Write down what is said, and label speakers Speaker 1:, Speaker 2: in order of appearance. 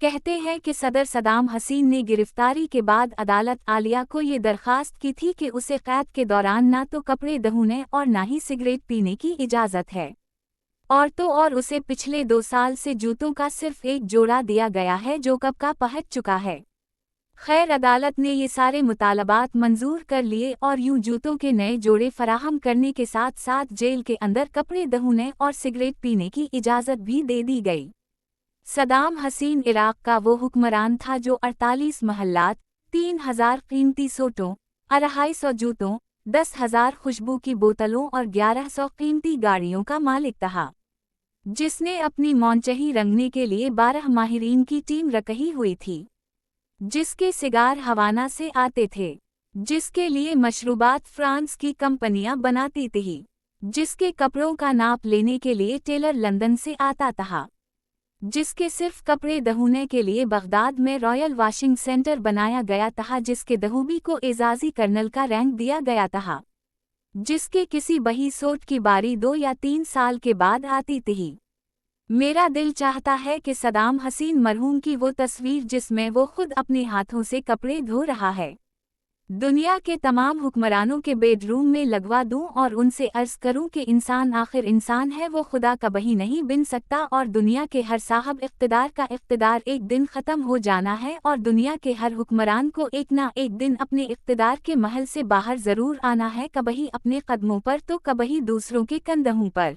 Speaker 1: کہتے ہیں کہ صدر صدام حسین نے گرفتاری کے بعد عدالت عالیہ کو یہ درخواست کی تھی کہ اسے قید کے دوران نہ تو کپڑے دھونے اور نہ ہی سگریٹ پینے کی اجازت ہے۔ اور اسے پچھلے 2 سال سے جوتوں کا صرف ایک جوڑا دیا گیا ہے جو کب کا پہن چکا ہے۔ خیر عدالت نے یہ سارے مطالبات منظور کر لیے اور یوں جوتوں کے نئے جوڑے فراہم کرنے کے ساتھ ساتھ جیل کے اندر کپڑے دھونے اور سگریٹ پینے کی اجازت بھی دے دی گئی۔ صدام حسین عراق کا وہ حکمران تھا جو 48 محلات، 3000 قیمتی سوٹوں، 250 جوتوں، 10,000 خوشبو کی بوتلوں اور 1100 قیمتی گاڑیوں کا مالک تھا، جس نے اپنی مونچہی رنگنے کے لیے 12 ماہرین کی ٹیم رکھی ہوئی تھی، جس کے سگار ہوانہ سے آتے تھے، جس کے لیے مشروبات فرانس کی کمپنیاں بناتی تھیں، جس کے کپڑوں کا ناپ لینے کے لیے ٹیلر لندن سے آتا تھا، جس کے صرف کپڑے دھونے کے لیے بغداد میں رائل واشنگ سینٹر بنایا گیا تھا، جس کے دھوبی کو اعزازی کرنل کا رینک دیا گیا تھا، جس کے کسی بہی سوٹ کی باری 2 یا 3 سال کے بعد آتی تھی۔ میرا دل چاہتا ہے کہ صدام حسین مرحوم کی وہ تصویر جس میں وہ خود اپنے ہاتھوں سے کپڑے دھو رہا ہے، دنیا کے تمام حکمرانوں کے بیڈ روم میں لگوا دوں اور ان سے عرض کروں کہ انسان آخر انسان ہے، وہ خدا کبھی نہیں بن سکتا، اور دنیا کے ہر صاحب اقتدار کا اقتدار ایک دن ختم ہو جانا ہے، اور دنیا کے ہر حکمران کو ایک نہ ایک دن اپنے اقتدار کے محل سے باہر ضرور آنا ہے، کبھی اپنے قدموں پر تو کبھی دوسروں کے کندھوں پر۔